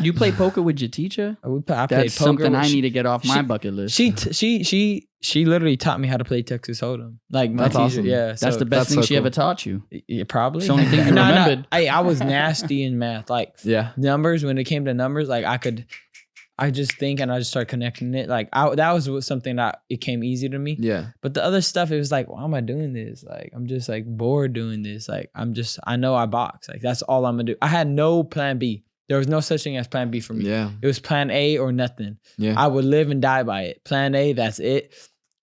You play poker with your teacher? I played poker. That's something I need to get off my bucket list. She literally taught me how to play Texas Hold'em. Like, my teacher, awesome. yeah. That's the best thing she ever taught you. Yeah, probably. It's the only thing you remembered. I was nasty in math. Like, numbers, when it came to numbers, like, I just think and I just start connecting it. Like, that was something that it came easy to me. Yeah. But the other stuff, it was like, why am I doing this? Like, I'm just like bored doing this. Like, I know I box. Like, that's all I'm gonna do. I had no plan B. There was no such thing as plan B for me. Yeah. It was plan A or nothing. Yeah. I would live and die by it. Plan A, that's it.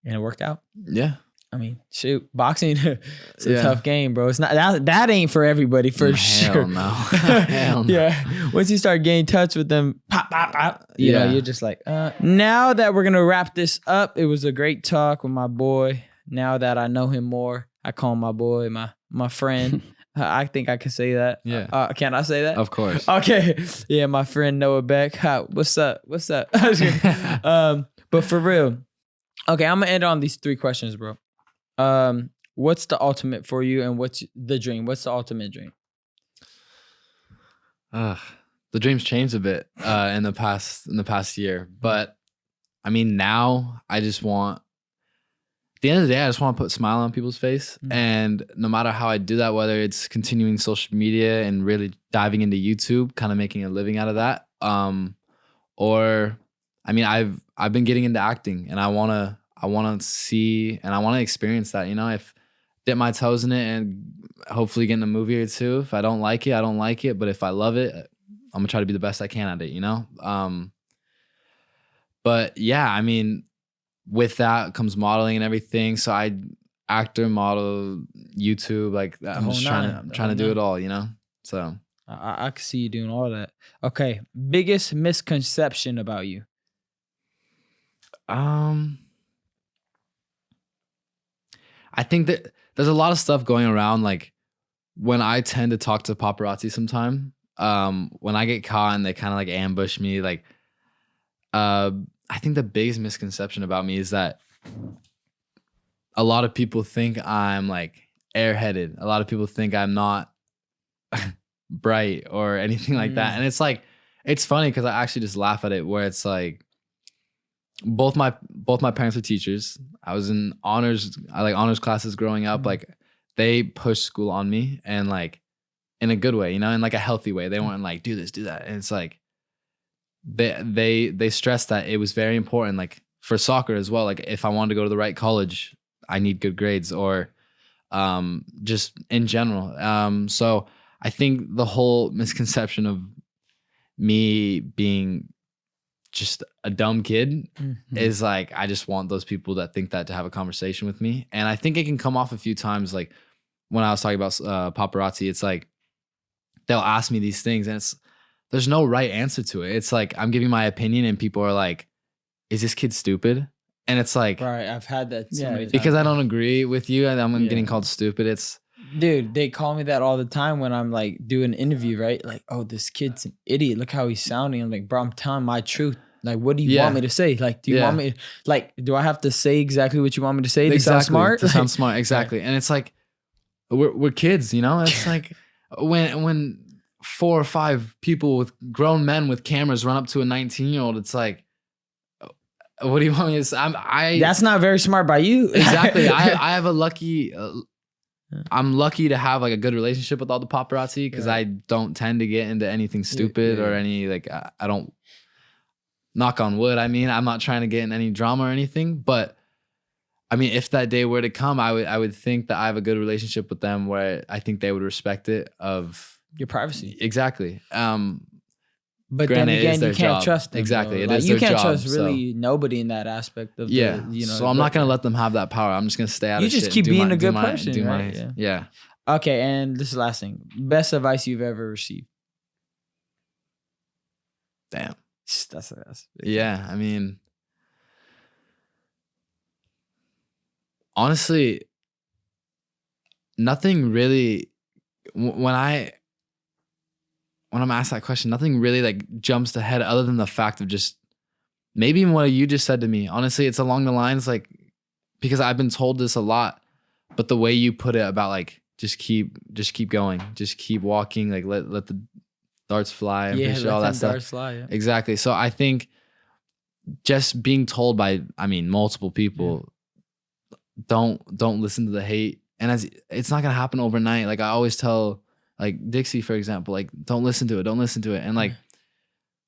And it worked out. Yeah. I mean, shoot, boxing, it's a tough game, bro. It's not that ain't for everybody, for sure. No. Hell no. Yeah. Once you start getting in touch with them, pop, pop, pop, you know, you're just like, Now that we're gonna wrap this up, it was a great talk with my boy. Now that I know him more, I call him my boy, my friend. I think I can say that. Yeah. Can I say that? Of course. Okay. Yeah, my friend Noah Beck. What's up? But for real. Okay, I'm gonna end on these 3 questions, bro. What's the ultimate for you, and what's the dream? What's the ultimate dream? The dream's changed a bit in the past year, but I mean, now I just want. At the end of the day, I just want to put a smile on people's face. Mm-hmm. And no matter how I do that, whether it's continuing social media and really diving into YouTube, kind of making a living out of that, or I mean, I've been getting into acting, and I want to see and I want to experience that. If dip my toes in it and hopefully get in a movie or 2. If I don't like it, I don't like it. But if I love it, I'm gonna try to be the best I can at it. But yeah, I mean, with that comes modeling and everything. So I actor, model, YouTube, like I'm just trying to do it all. So I can see you doing all that. Okay, biggest misconception about you. I think that there's a lot of stuff going around. Like when I tend to talk to paparazzi sometime, when I get caught and they kind of like ambush me, like, I think the biggest misconception about me is that a lot of people think I'm like airheaded. A lot of people think I'm not bright or anything like that. And it's like, it's funny because I actually just laugh at it, where it's like both my parents were teachers. I was in honors classes growing up. Like they pushed school on me, and like in a good way, you know, in like a healthy way. They weren't like, do this, do that. And it's like they stressed that it was very important, like for soccer as well. Like if I wanted to go to the right college, I need good grades, or just in general. So I think the whole misconception of me being just a dumb kid is like, I just want those people that think that to have a conversation with me. And I think it can come off a few times. Like when I was talking about paparazzi, it's like, they'll ask me these things and there's no right answer to it. It's like, I'm giving my opinion and people are like, is this kid stupid? And it's like, right, I've had that so many times. Because I don't agree with you and I'm getting called stupid. It's, dude, they call me that all the time when I'm like doing an interview, right? Like, oh, this kid's an idiot. Look how he's sounding. I'm like, bro, I'm telling my truth. Like, what do you want me to say? Like, do you want me, like, do I have to say exactly what you want me to say to sound smart? To sound smart, exactly. And it's like, we're kids, you know? It's like when 4 or 5 people with grown men with cameras run up to a 19-year-old, it's like, what do you want me to say? That's not very smart by you. Exactly. I have a lucky, I'm lucky to have like a good relationship with all the paparazzi because I don't tend to get into anything stupid or any, like, I don't, knock on wood. I mean, I'm not trying to get in any drama or anything, but I mean, if that day were to come, I would think that I have a good relationship with them where I think they would respect it of your privacy. Exactly. But then again, you can't trust them. Exactly. It like, is you their can't job, trust really nobody in that aspect of the, you know. So I'm not going to let them have that power. I'm just going to stay out of shit. You just keep being a good person, right? Yeah. Okay, and this is the last thing. Best advice you've ever received? Damn. That's yeah, I mean, honestly, nothing really, when I'm asked that question, nothing really like jumps to head other than the fact of just maybe even what you just said to me. Honestly, it's along the lines like, because I've been told this a lot, but the way you put it about like, just keep going, just keep walking, like let the darts fly, and all that stuff. Darts fly, Exactly. So I think just being told by, I mean, multiple people, don't listen to the hate, and it's not gonna happen overnight. Like I always tell, like Dixie, for example, like don't listen to it, and like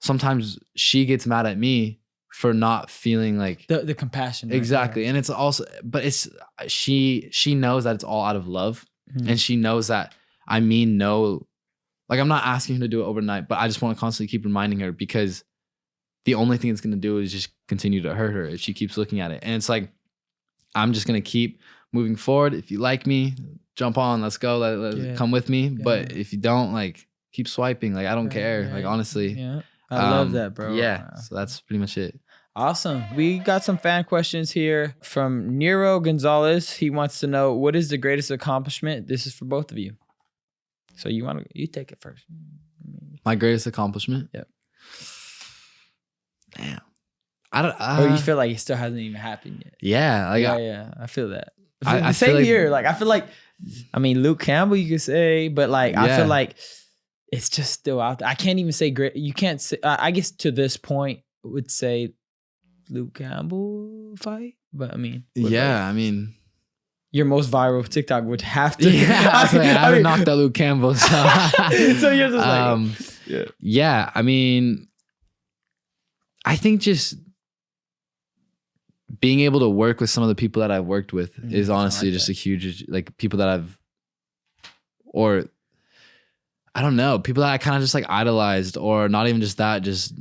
sometimes she gets mad at me for not feeling like the compassion. Exactly, right? And it's also, but it's she knows that it's all out of love, and she knows that I mean no. Like, I'm not asking her to do it overnight, but I just want to constantly keep reminding her, because the only thing it's going to do is just continue to hurt her if she keeps looking at it. And it's like, I'm just going to keep moving forward. If you like me, jump on, let's go, come with me. Yeah. But if you don't, like, keep swiping. Like, I don't care. Like, honestly. Yeah. I love that, bro. Yeah. So that's pretty much it. Awesome. We got some fan questions here from Nero Gonzalez. He wants to know, what is the greatest accomplishment? This is for both of you. So you take it first. My greatest accomplishment? Yep. Damn. I don't. Or you feel like it still hasn't even happened yet? Yeah. Like I feel that. I same feel like, here. Like I feel like, I mean, Luke Campbell, you could say, but like I feel like it's just still out there. I can't even say great. You can't say. I guess to this point would say Luke Campbell fight, but I mean, I mean. Your most viral TikTok would have to. Yeah, I haven't knocked out Luke Campbell. So, so you're just like, yeah. I mean, I think just being able to work with some of the people that I've worked with is honestly just a huge, like people that or I don't know, people that I kind of just like idolized, or not even just that, just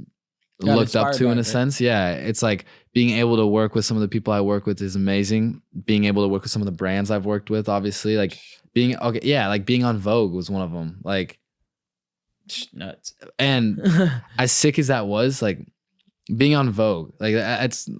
looked up to in a sense. Yeah. It's like being able to work with some of the people I work with is amazing. Being able to work with some of the brands I've worked with, obviously, like being on Vogue was one of them. Like nuts. And as sick as that was, like being on Vogue, like it's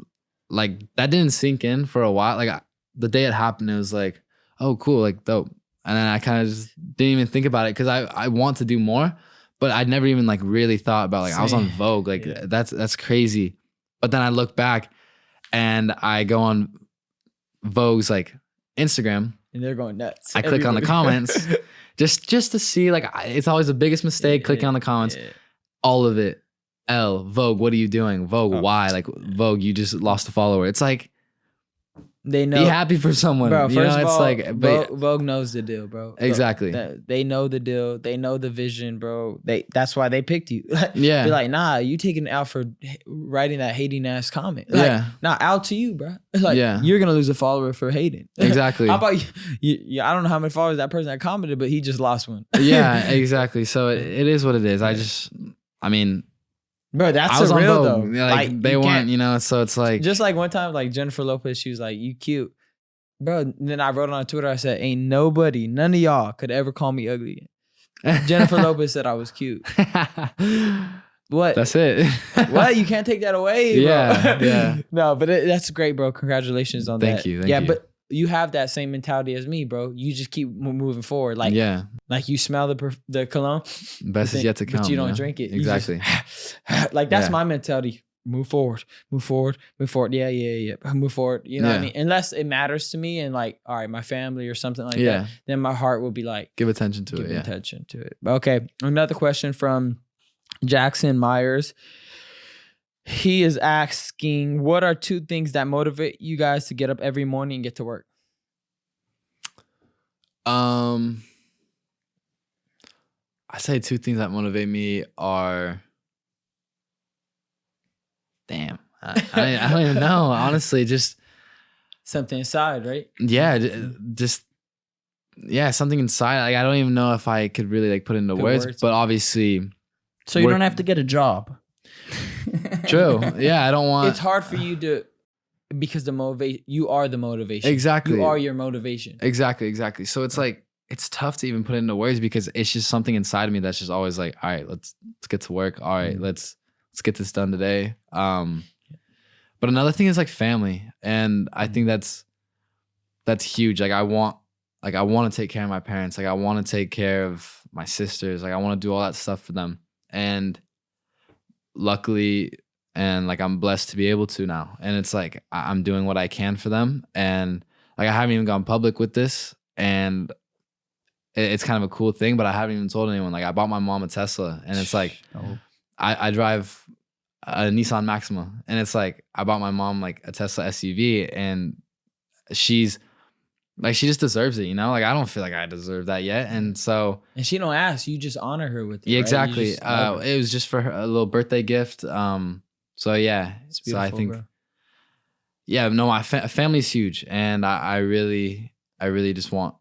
like that didn't sink in for a while. Like the day it happened, it was like, oh, cool, like dope. And then I kind of just didn't even think about it because I want to do more. but I never even like really thought about like I was on Vogue. Like that's crazy. But then I look back and I go on Vogue's like Instagram. And they're going nuts. I click on the comments just to see, like, it's always the biggest mistake, clicking on the comments. All of it. Vogue, what are you doing? Vogue, why? Like, Vogue, you just lost a follower. It's like, they know. Be happy for someone. Bro, you know, first of all, it's like, Vogue knows the deal, bro. Exactly. They know the deal. They know the vision, bro. That's why they picked you. Yeah. Be like, nah, you taking it out for writing that hating ass comment. Like, nah, out to you, bro. Like, you're gonna lose a follower for hating. Exactly. How about you? I don't know how many followers that person that commented, but he just lost one. Yeah, exactly. So it is what it is. I mean, bro, that's a real though. Like they weren't, you know. So it's like, just like one time, like Jennifer Lopez, she was like, "You cute." Bro, and then I wrote on Twitter, I said, ain't nobody, none of y'all could ever call me ugly. Jennifer Lopez said I was cute. What? That's it. What? You can't take that away, bro. Yeah. No, but that's great, bro. Congratulations on that. Thank you. But you have that same mentality as me, bro. You just keep moving forward. Like, like you smell the cologne. Best is yet to come. But you don't drink it. Exactly. Like, that's my mentality. Move forward. Yeah. Move forward. You know what I mean? Unless it matters to me and like, all right, my family or something like that, then my heart will be like, give attention to it. Give attention to it. Okay. Another question from Jackson Myers. He is asking, what are 2 things that motivate you guys to get up every morning and get to work? I say 2 things that motivate me are, damn, I don't even know. Honestly, just something inside, right? Yeah, something inside. Like, I don't even know if I could really like put into words, but obviously. So you don't have to get a job. True. Yeah, I don't want. It's hard for you to, because you are the motivation. Exactly. You are your motivation. Exactly. So it's like, it's tough to even put into words because it's just something inside of me that's just always like, all right, let's get to work. All right, let's get this done today. But another thing is like family, and I think that's huge. Like I want to take care of my parents. Like I want to take care of my sisters. Like I want to do all that stuff for them. And luckily, and like I'm blessed to be able to now. And it's like I'm doing what I can for them. And like I haven't even gone public with this, and it's kind of a cool thing, but I haven't even told anyone. Like I bought my mom a Tesla, and it's like I drive a Nissan Maxima, and it's like I bought my mom like a Tesla SUV, and she's like, she just deserves it, you know? Like I don't feel like I deserve that yet, and so she don't ask, you just honor her with it. Yeah, exactly. Right? It was just for her, a little birthday gift. So yeah, so I think, bro. Yeah, no, my family's huge, and I really just want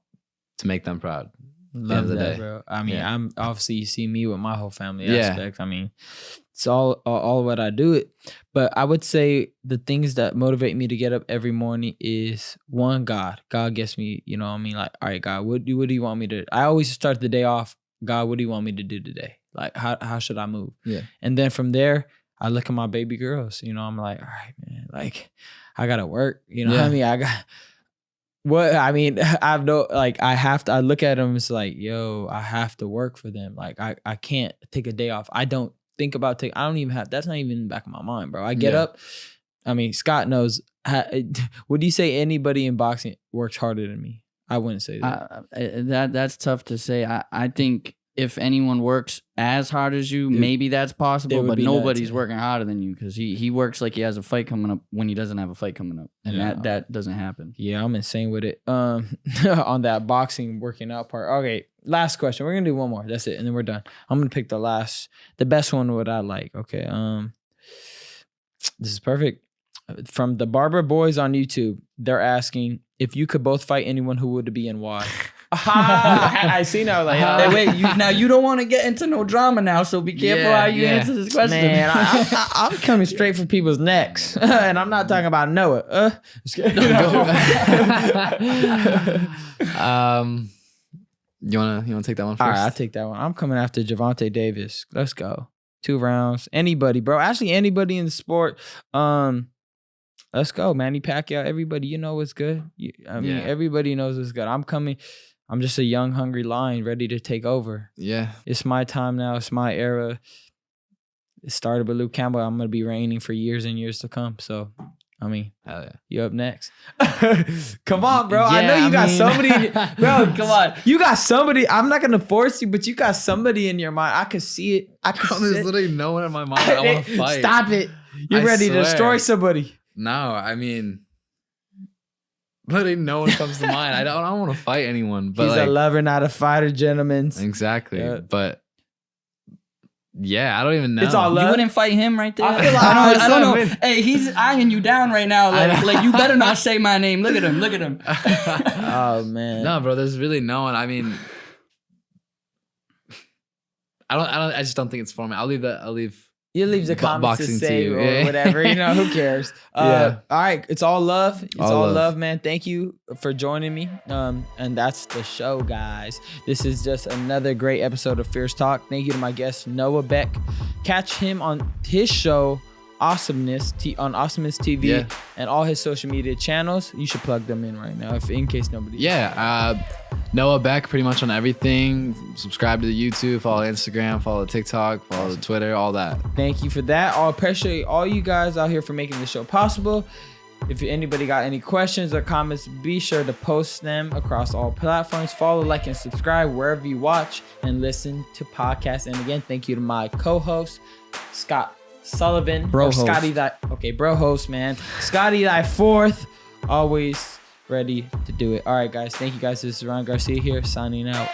to make them proud. Love that, bro. I mean, I'm obviously, you see me with my whole family aspect. I mean, it's all what I do it. But I would say the things that motivate me to get up every morning is, one, God. God gets me, you know what I mean? Like, all right, God, what do you want me to? I always start the day off, God, what do you want me to do today? Like, how should I move? Yeah. And then from there, I look at my baby girls. You know, I'm like, all right, man, like, I gotta work. You know what I mean? I have to, I look at them, it's like, yo, I have to work for them. Like, I can't take a day off. I don't think about that's not even in the back of my mind, bro. I get up. I mean, Scott knows. Would you say anybody in boxing works harder than me? I wouldn't say that. That's tough to say. I think if anyone works as hard as you, maybe that's possible, but nobody's working harder than you, because he works like he has a fight coming up when he doesn't have a fight coming up, and that doesn't happen. Yeah, I'm insane with it. On that boxing working out part. Okay, last question. We're gonna do one more. That's it, and then we're done. I'm gonna pick the best one. What I like. Okay. This is perfect. From the Barber Boys on YouTube, they're asking, if you could both fight anyone, who would it be and why? I see now. Like, wait, you don't want to get into no drama now, so be careful how you answer this question. Man, I'm coming straight for people's necks, and I'm not talking about Noah. You wanna take that one first? All right, I'll take that one. I'm coming after Gervonta Davis. Let's go. 2 rounds. Anybody, bro. Actually, anybody in the sport. Let's go, Manny Pacquiao. Everybody, you know what's good. Everybody knows what's good. I'm coming. I'm just a young, hungry lion ready to take over. Yeah. It's my time now. It's my era. It started with Luke Campbell. I'm going to be reigning for years and years to come. So, I mean, hell yeah. You up next. Come on, bro. Yeah, I know you got somebody. Bro, come on. You got somebody. I'm not going to force you, but you got somebody in your mind. I can see it. There's literally no one in my mind I want to fight. Stop it. You're ready to destroy somebody. No, I mean, literally no one comes to mind. I don't want to fight anyone. But he's a lover, not a fighter, gentlemen. Exactly. Yeah. But yeah, I don't even know. It's all love. You wouldn't fight him right there? I don't know. Hey, he's eyeing you down right now. Like you better not say my name. Look at him. Look at him. Oh, man. No, bro, there's really no one. I mean, I just don't think it's for me. I'll leave. You leave the comments to say or whatever, you know, who cares? Yeah. All right. It's all love. It's all love, man. Thank you for joining me. And that's the show, guys. This is just another great episode of Fierce Talk. Thank you to my guest, Noah Beck. Catch him on his show, Awesomeness, on Awesomeness TV and all his social media channels. You should plug them in right now in case nobody. Yeah. Noah Beck pretty much on everything. Subscribe to the YouTube, follow Instagram, follow TikTok, follow the Twitter, all that. Thank you for that. I appreciate all you guys out here for making the show possible. If anybody got any questions or comments, be sure to post them across all platforms. Follow, like, and subscribe wherever you watch and listen to podcasts. And again, thank you to my co-host, Scott Sullivan. Bro host. Bro host, man. Scotty, thy fourth. Always ready to do it. All right, guys. Thank you, guys. This is Ron Garcia here, signing out.